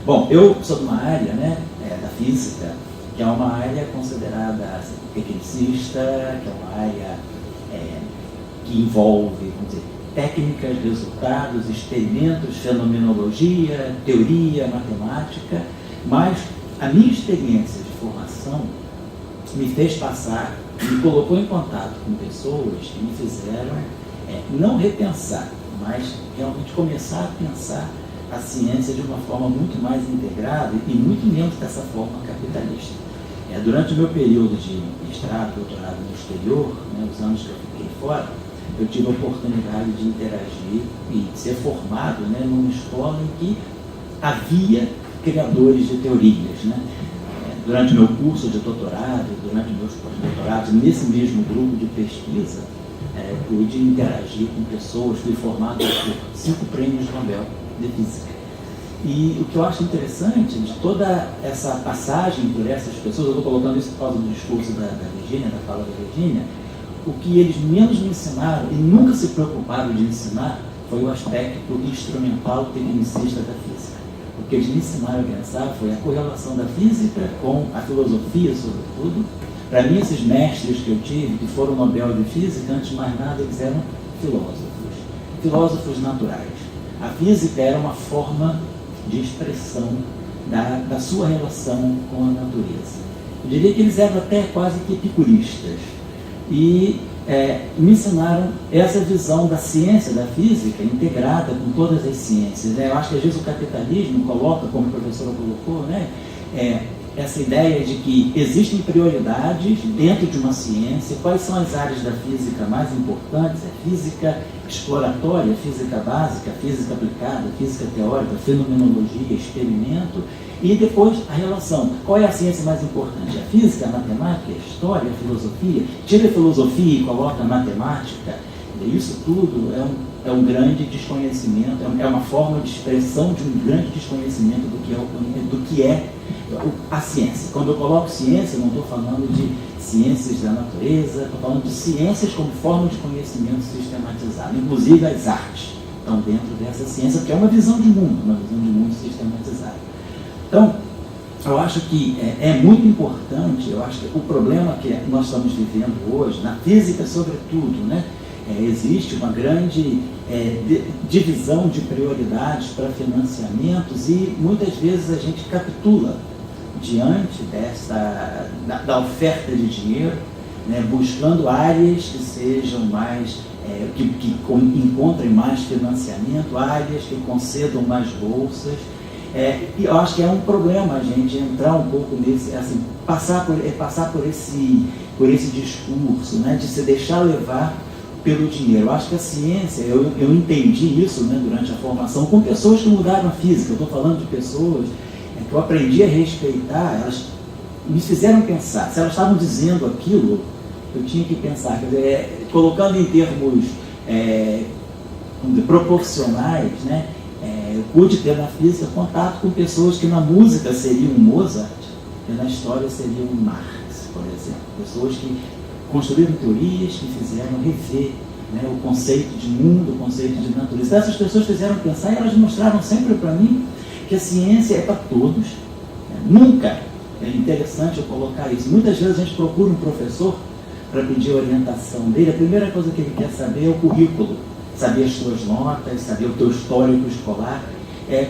Bom, eu sou de uma área, né, da física, que é uma área considerada assim, tecnicista, que é uma área que envolve, vamos dizer, técnicas, resultados, experimentos, fenomenologia, teoria, matemática, mas a minha experiência de formação me fez passar, me colocou em contato com pessoas que me fizeram não repensar, mas realmente começar a pensar a ciência de uma forma muito mais integrada e muito menos dessa forma capitalista. Durante o meu período de mestrado, doutorado no exterior, né, os anos que eu fiquei fora, eu tive a oportunidade de interagir e de ser formado, né, numa escola em que havia criadores de teorias, né? Durante o meu curso de doutorado, durante meus pós-doutorados, nesse mesmo grupo de pesquisa, pude interagir com pessoas, fui formado por 5 prêmios Nobel de Física. E o que eu acho interessante de toda essa passagem por essas pessoas, eu estou colocando isso por causa do discurso da Virginia, da fala da Virginia, o que eles menos me ensinaram e nunca se preocuparam de ensinar foi o aspecto instrumental tecnicista da física. O que eles me ensinaram a pensar foi a correlação da física com a filosofia, sobretudo. Para mim, esses mestres que eu tive, que foram Nobel de Física, antes de mais nada, eles eram filósofos naturais. A física era uma forma de expressão da sua relação com a natureza. Eu diria que eles eram até quase que epicuristas. E me ensinaram essa visão da ciência, da física, integrada com todas as ciências. Eu acho que às vezes o capitalismo coloca, como a professora colocou, né, essa ideia de que existem prioridades dentro de uma ciência. Quais são as áreas da física mais importantes? Física exploratória, física básica, física aplicada, física teórica, fenomenologia, experimento, e depois a relação. Qual é a ciência mais importante? A física, a matemática, a história, a filosofia? Tira a filosofia e coloca a matemática. E isso tudo é um grande desconhecimento, é uma forma de expressão de um grande desconhecimento do que é a ciência. Quando eu coloco ciência, eu não estou falando de ciências da natureza, estou falando de ciências como forma de conhecimento sistematizado. Inclusive as artes estão dentro dessa ciência, porque é uma visão de mundo sistematizada. Então, eu acho que é muito importante, eu acho que o problema que nós estamos vivendo hoje, na física sobretudo, né, existe uma grande divisão de prioridades para financiamentos e muitas vezes a gente capitula diante da oferta de dinheiro, né, buscando áreas que sejam mais, que encontrem mais financiamento, áreas que concedam mais bolsas. E eu acho que é um problema a gente entrar um pouco nesse, assim, passar por esse discurso, né, de se deixar levar pelo dinheiro. Eu acho que a ciência, eu entendi isso, né, durante a formação, com pessoas que mudaram a física. Eu estou falando de pessoas que eu aprendi a respeitar, elas me fizeram pensar. Se elas estavam dizendo aquilo, eu tinha que pensar. Quer dizer, colocando em termos proporcionais, né, eu pude ter na física contato com pessoas que na música seriam Mozart e na história seriam Marx, por exemplo. Pessoas que construíram teorias que fizeram rever, né, o conceito de mundo, o conceito de natureza. Então, essas pessoas fizeram pensar e elas mostraram sempre para mim que a ciência é para todos. Nunca, é interessante eu colocar isso, muitas vezes a gente procura um professor para pedir a orientação dele, a primeira coisa que ele quer saber é o currículo, saber as suas notas, saber o teu histórico escolar.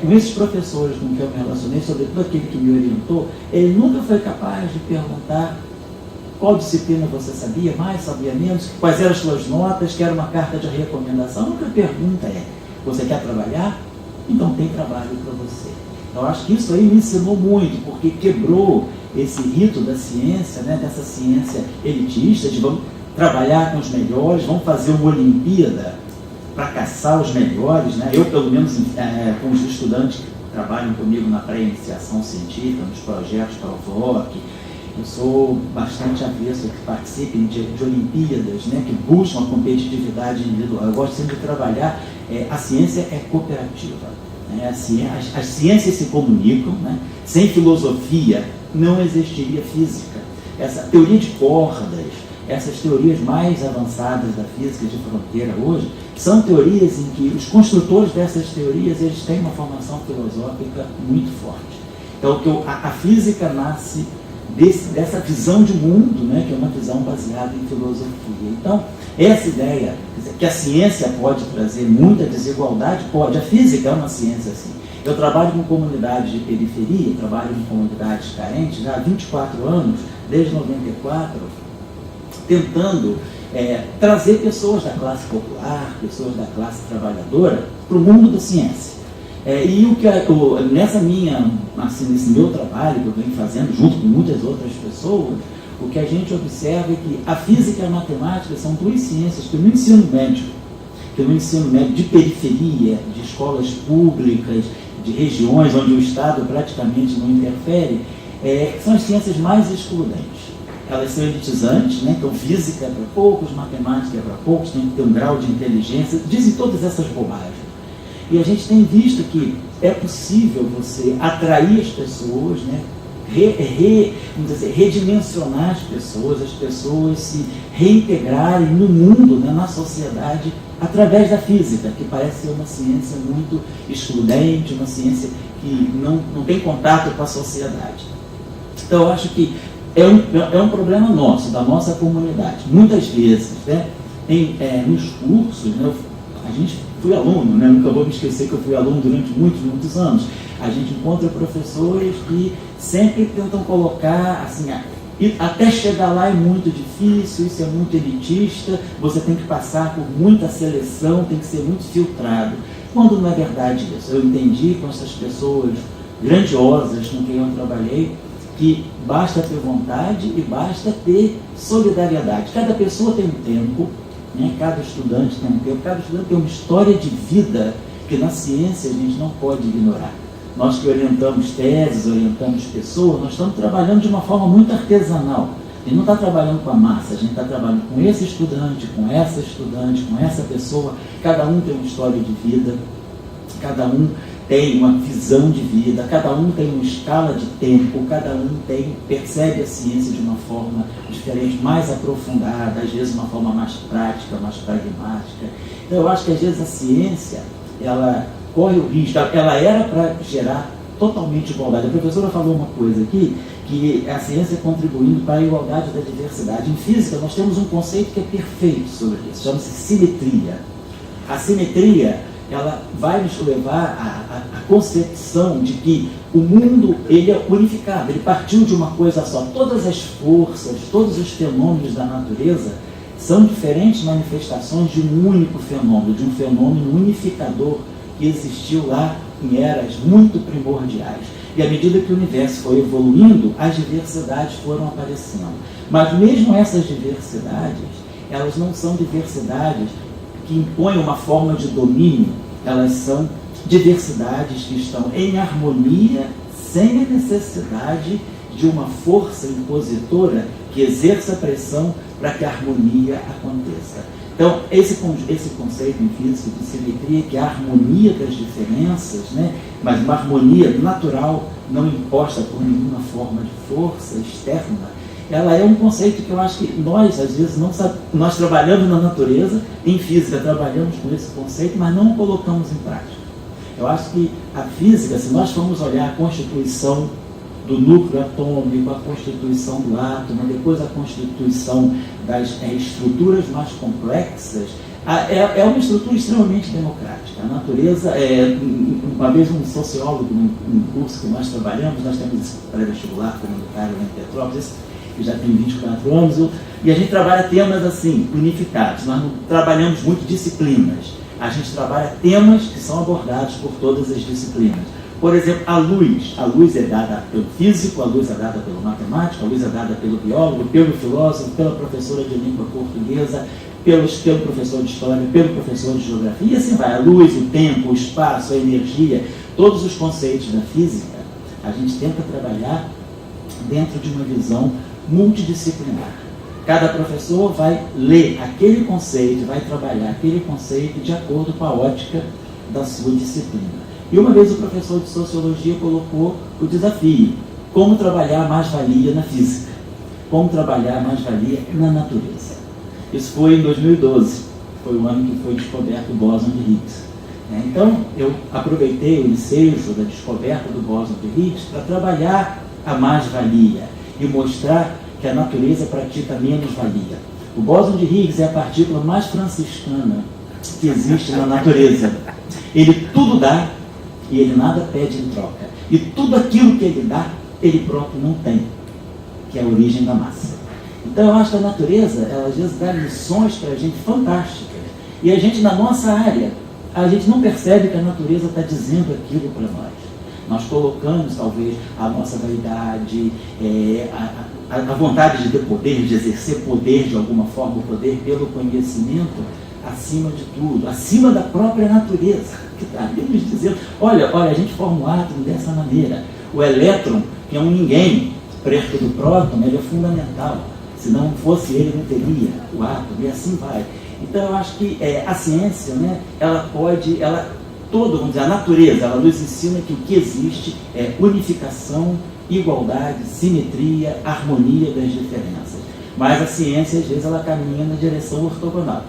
Com esses professores com que eu me relacionei, sobretudo aquele que me orientou, ele nunca foi capaz de perguntar qual disciplina você sabia mais, sabia menos, quais eram as suas notas, que era uma carta de recomendação. A única pergunta é, você quer trabalhar? Então tem trabalho para você. Eu acho que isso aí me ensinou muito, porque quebrou esse rito da ciência, né, dessa ciência elitista, de vamos trabalhar com os melhores, vamos fazer uma Olimpíada para caçar os melhores, né? Eu, pelo menos, com os estudantes que trabalham comigo na pré-iniciação científica, nos projetos ProVoc, eu sou bastante avesso que participem de Olimpíadas, né, que buscam a competitividade individual. Eu gosto sempre de trabalhar, a ciência é cooperativa. Né? As ciências se comunicam, né? Sem filosofia não existiria física. Essa teoria de cordas, essas teorias mais avançadas da física de fronteira hoje, são teorias em que os construtores dessas teorias eles têm uma formação filosófica muito forte. Então, a física nasce dessa visão de mundo, né, que é uma visão baseada em filosofia. Então, essa ideia que a ciência pode trazer muita desigualdade, pode. A física é uma ciência assim. Eu trabalho com comunidades de periferia, trabalho com comunidades carentes já há 24 anos, desde 94, tentando trazer pessoas da classe popular, pessoas da classe trabalhadora para o mundo da ciência. Nesse meu trabalho que eu venho fazendo junto com muitas outras pessoas, o que a gente observa é que a física e a matemática são duas ciências que no ensino médio de periferia, de escolas públicas, de regiões onde o Estado praticamente não interfere, são as ciências mais excludentes. Elas são elitizantes, né? Então física é para poucos, matemática é para poucos, tem que ter um grau de inteligência, dizem todas essas bobagens. E a gente tem visto que é possível você atrair as pessoas, né? Vamos dizer, redimensionar as pessoas se reintegrarem no mundo, né? Na sociedade, através da física, que parece ser uma ciência muito excludente, uma ciência que não tem contato com a sociedade. Então, eu acho que é um problema nosso, da nossa comunidade. Muitas vezes, né? Nos cursos, né? Fui aluno, né? Nunca vou me esquecer que eu fui aluno durante muitos anos. A gente encontra professores que sempre tentam colocar, assim, até chegar lá é muito difícil, isso é muito elitista, você tem que passar por muita seleção, tem que ser muito filtrado. Quando não é verdade isso. Eu entendi com essas pessoas grandiosas com quem eu trabalhei, que basta ter vontade e basta ter solidariedade. Cada pessoa tem um tempo, né? Cada estudante tem um tempo, cada estudante tem uma história de vida que na ciência a gente não pode ignorar. Nós que orientamos teses, orientamos pessoas, nós estamos trabalhando de uma forma muito artesanal. A gente não está trabalhando com a massa, a gente está trabalhando com esse estudante, com essa pessoa. Cada um tem uma história de vida, cada um tem uma visão de vida, cada um tem uma escala de tempo, cada um percebe a ciência de uma forma diferente, mais aprofundada, às vezes de uma forma mais prática, mais pragmática. Então eu acho que às vezes a ciência, ela corre o risco, ela era para gerar totalmente igualdade. A professora falou uma coisa aqui, que a ciência contribuindo para a igualdade da diversidade. Em física nós temos um conceito que é perfeito sobre isso, chama-se simetria. A simetria, ela vai nos levar à concepção de que o mundo ele é unificado, ele partiu de uma coisa só. Todas as forças, todos os fenômenos da natureza são diferentes manifestações de um único fenômeno, de um fenômeno unificador que existiu lá em eras muito primordiais. E à medida que o universo foi evoluindo, as diversidades foram aparecendo. Mas mesmo essas diversidades, elas não são diversidades que impõem uma forma de domínio, elas são diversidades que estão em harmonia, sem a necessidade de uma força impositora que exerça pressão para que a harmonia aconteça. Então, esse conceito em física de simetria, que é a harmonia das diferenças, né? Mas uma harmonia natural, não imposta por nenhuma forma de força externa, ela é um conceito que eu acho que nós, às vezes, não sabemos. Nós trabalhamos na natureza, em física trabalhamos com esse conceito, mas não o colocamos em prática. Eu acho que a física, se nós formos olhar a constituição do núcleo atômico, a constituição do átomo, depois a constituição das estruturas mais complexas, é uma estrutura extremamente democrática. A natureza, uma vez um sociólogo, num curso que nós trabalhamos, nós temos esse pré-vestibular comunitário lá em Petrópolis, que já tem 24 anos, e a gente trabalha temas assim, unificados. Nós não trabalhamos muito disciplinas, a gente trabalha temas que são abordados por todas as disciplinas. Por exemplo, a luz é dada pelo físico, a luz é dada pelo matemático, a luz é dada pelo biólogo, pelo filósofo, pela professora de língua portuguesa, pelo professor de história, pelo professor de geografia, e assim vai. A luz, o tempo, o espaço, a energia, todos os conceitos da física, a gente tenta trabalhar dentro de uma visão multidisciplinar. Cada professor vai ler aquele conceito, vai trabalhar aquele conceito de acordo com a ótica da sua disciplina. E uma vez o professor de sociologia colocou o desafio: como trabalhar a mais-valia na física. como trabalhar a mais-valia na natureza. Isso foi em 2012, foi o ano que foi descoberto o bóson de Higgs. Então, eu aproveitei o ensejo da descoberta do bóson de Higgs para trabalhar a mais-valia e mostrar que a natureza pratica menos-valia. O bóson de Higgs é a partícula mais franciscana que existe na natureza. Ele tudo dá e ele nada pede em troca. E tudo aquilo que ele dá, ele próprio não tem, que é a origem da massa. Então eu acho que a natureza, ela às vezes dá lições para a gente fantásticas. E a gente, na nossa área, a gente não percebe que a natureza está dizendo aquilo para nós. Nós colocamos, talvez, a nossa vaidade, a vontade de ter poder, de exercer poder de alguma forma, o poder pelo conhecimento, acima de tudo, acima da própria natureza, que está ali nos dizendo, olha, a gente forma um átomo dessa maneira. O elétron, que é um ninguém, perto do próton, ele é fundamental. Se não fosse ele, não teria o átomo, e assim vai. Então, eu acho que a ciência, né, vamos dizer, a natureza, ela nos ensina que o que existe é unificação, igualdade, simetria, harmonia das diferenças. Mas a ciência, às vezes, ela caminha na direção ortogonal.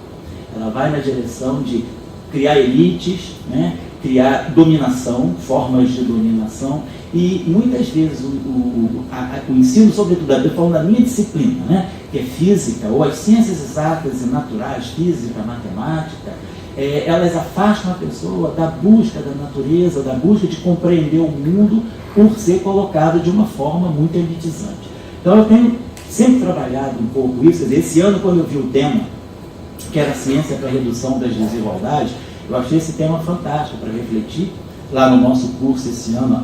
Ela vai na direção de criar elites, né, criar dominação, formas de dominação, e muitas vezes o ensino, sobretudo, falando da minha disciplina, né, que é física, ou as ciências exatas e naturais, física, matemática, elas afastam a pessoa da busca da natureza, da busca de compreender o mundo por ser colocado de uma forma muito elitizante. Então eu tenho sempre trabalhado um pouco isso. Esse ano, quando eu vi o tema, que era a ciência para a redução das desigualdades, eu achei esse tema fantástico para refletir. Lá no nosso curso esse ano,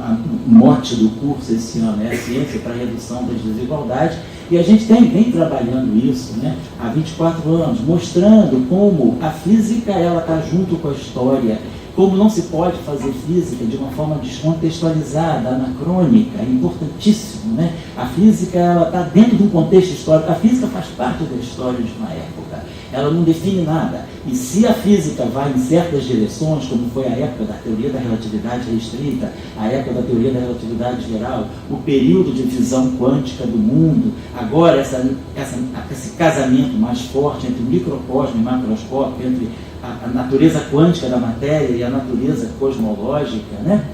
o mote do curso esse ano é a ciência para a redução das desigualdades, e a gente vem trabalhando isso, né, há 24 anos, mostrando como a física está junto com a história, como não se pode fazer física de uma forma descontextualizada, anacrônica, é importantíssimo, né? A física está dentro de um contexto histórico, a física faz parte da história de uma época, ela não define nada. E se a física vai em certas direções, como foi a época da teoria da relatividade restrita, a época da teoria da relatividade geral, o período de visão quântica do mundo, agora esse casamento mais forte entre microcosmo e macroscópio, entre a natureza quântica da matéria e a natureza cosmológica, né?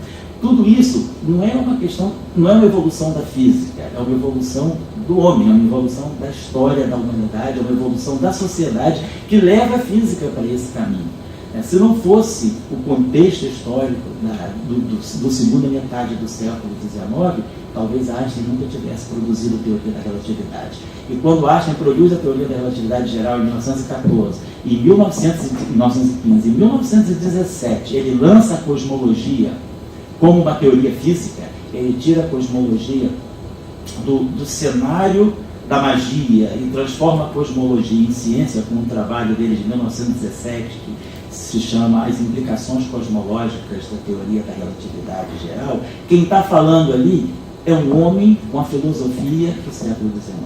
Tudo isso não é uma questão, não é uma evolução da física, é uma evolução do homem, é uma evolução da história da humanidade, é uma evolução da sociedade que leva a física para esse caminho. Se não fosse o contexto histórico do segunda metade do século XIX, talvez Einstein nunca tivesse produzido a teoria da relatividade. E quando Einstein produz a teoria da relatividade geral em 1914, em 1915, em 1917, ele lança a cosmologia como uma teoria física, ele tira a cosmologia do cenário da magia e transforma a cosmologia em ciência com um trabalho dele de 1917, que se chama As Implicações Cosmológicas da Teoria da Relatividade Geral. Quem está falando ali é um homem com a filosofia do século XIX.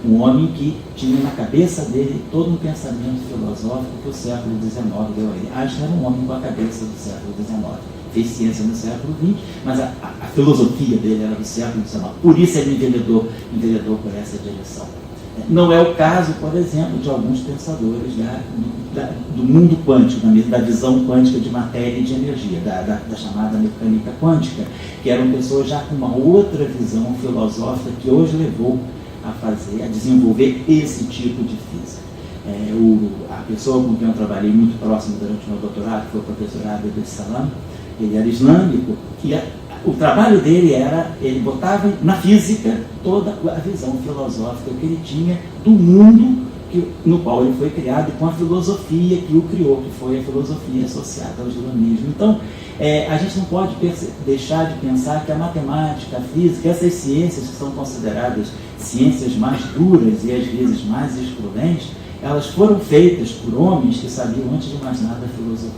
Um homem que tinha na cabeça dele todo um pensamento filosófico que o século XIX deu a ele. Einstein era um homem com a cabeça do século XIX. Fez ciência no século XX, mas a filosofia dele era do século XIX. Por isso ele enveredou por essa direção. Não é o caso, por exemplo, de alguns pensadores do mundo quântico, da visão quântica de matéria e de energia, da chamada mecânica quântica, que eram pessoas já com uma outra visão filosófica que hoje levou a desenvolver esse tipo de física. A pessoa com quem eu trabalhei muito próximo durante o meu doutorado foi o professor Abdel Salam. Ele era islâmico e o trabalho dele ele botava na física toda a visão filosófica que ele tinha do mundo no qual ele foi criado, com a filosofia que o criou, que foi a filosofia associada ao islamismo. Então, a gente não pode deixar de pensar que a matemática, a física, essas ciências que são consideradas ciências mais duras e às vezes mais excludentes, elas foram feitas por homens que sabiam, antes de mais nada, a filosofia.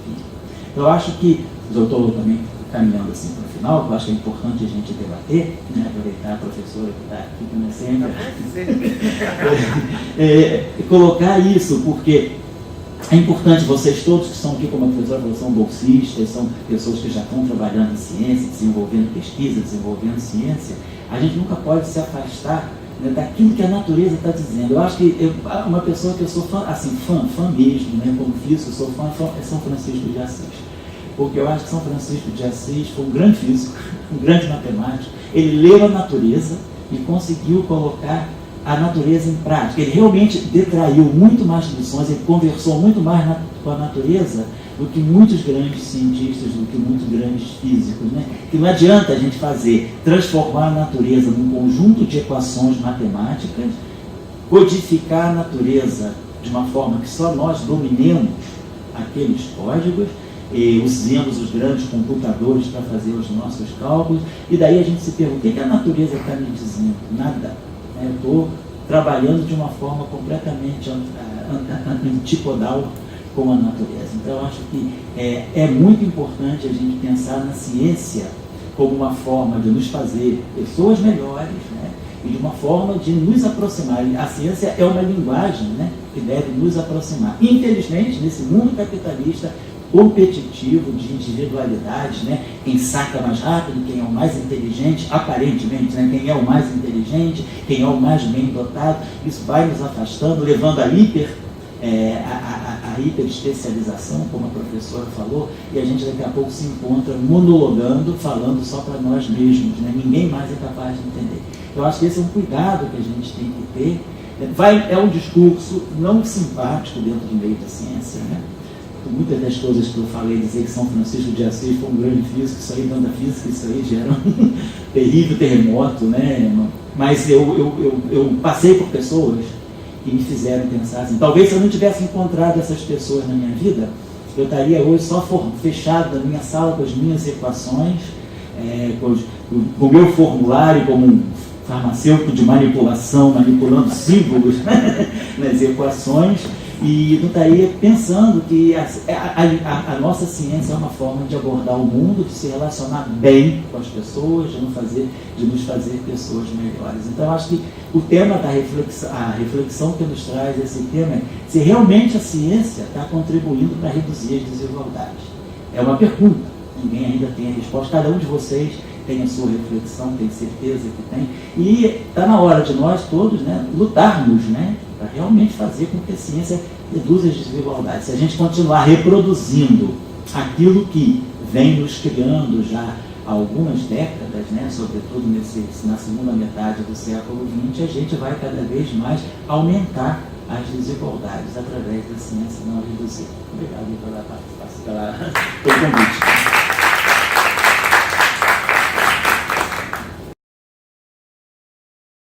Eu acho que, eu estou também caminhando assim para o final, eu acho que é importante a gente debater, né, aproveitar a professora que está aqui, como sempre, colocar isso, porque é importante, vocês todos que estão aqui, como a professora falou, são bolsistas, são pessoas que já estão trabalhando em ciência, desenvolvendo pesquisa, desenvolvendo ciência, a gente nunca pode se afastar né, daquilo que a natureza está dizendo. Eu acho que uma pessoa que eu sou fã, assim, fã mesmo, né, como físico, eu sou fã, é São Francisco de Assis. Porque eu acho que São Francisco de Assis foi um grande físico, um grande matemático. Ele leu a natureza e conseguiu colocar a natureza em prática. Ele realmente detraiu muito mais lições, ele conversou muito mais com a natureza do que muitos grandes cientistas, do que muitos grandes físicos, né? Que não adianta a gente transformar a natureza num conjunto de equações matemáticas, codificar a natureza de uma forma que só nós dominemos aqueles códigos, e usemos os grandes computadores para fazer os nossos cálculos, e daí a gente se pergunta, o que a natureza está me dizendo? Nada. Eu estou trabalhando de uma forma completamente antipodal com a natureza. Então, eu acho que é muito importante a gente pensar na ciência como uma forma de nos fazer pessoas melhores, né? E de uma forma de nos aproximar. A ciência é uma linguagem, né, que deve nos aproximar. Infelizmente, nesse mundo capitalista competitivo de individualidade, né? Quem saca mais rápido, quem é o mais inteligente, aparentemente, né? Quem é o mais inteligente, quem é o mais bem dotado, isso vai nos afastando, levando a hiperespecialização, como a professora falou, e a gente daqui a pouco se encontra monologando, falando só para nós mesmos, né? Ninguém mais é capaz de entender. Eu acho que esse é um cuidado que a gente tem que ter. É um discurso não simpático dentro do meio da ciência, né? Muitas das coisas que eu falei, dizer que São Francisco de Assis foi um grande físico, isso aí, dentro da física, isso aí gera um terrível terremoto, né? Mas eu passei por pessoas que me fizeram pensar assim, talvez se eu não tivesse encontrado essas pessoas na minha vida, eu estaria hoje só fechado na minha sala com as minhas equações, com o meu formulário como um farmacêutico de manipulação, manipulando símbolos nas equações, e não estaria pensando que a nossa ciência é uma forma de abordar o mundo, de se relacionar bem com as pessoas, de nos fazer pessoas melhores. Então, eu acho que o tema da reflexão, a reflexão que nos traz esse tema é se realmente a ciência está contribuindo para reduzir as desigualdades. É uma pergunta, ninguém ainda tem a resposta, cada um de vocês tem a sua reflexão, tem certeza que tem, e está na hora de nós todos, né, lutarmos, né, para realmente fazer com que a ciência reduza as desigualdades. Se a gente continuar reproduzindo aquilo que vem nos criando já há algumas décadas, né, sobretudo na segunda metade do século XX, a gente vai cada vez mais aumentar as desigualdades através da ciência, não reduzir. Obrigado pela participação, pelo convite.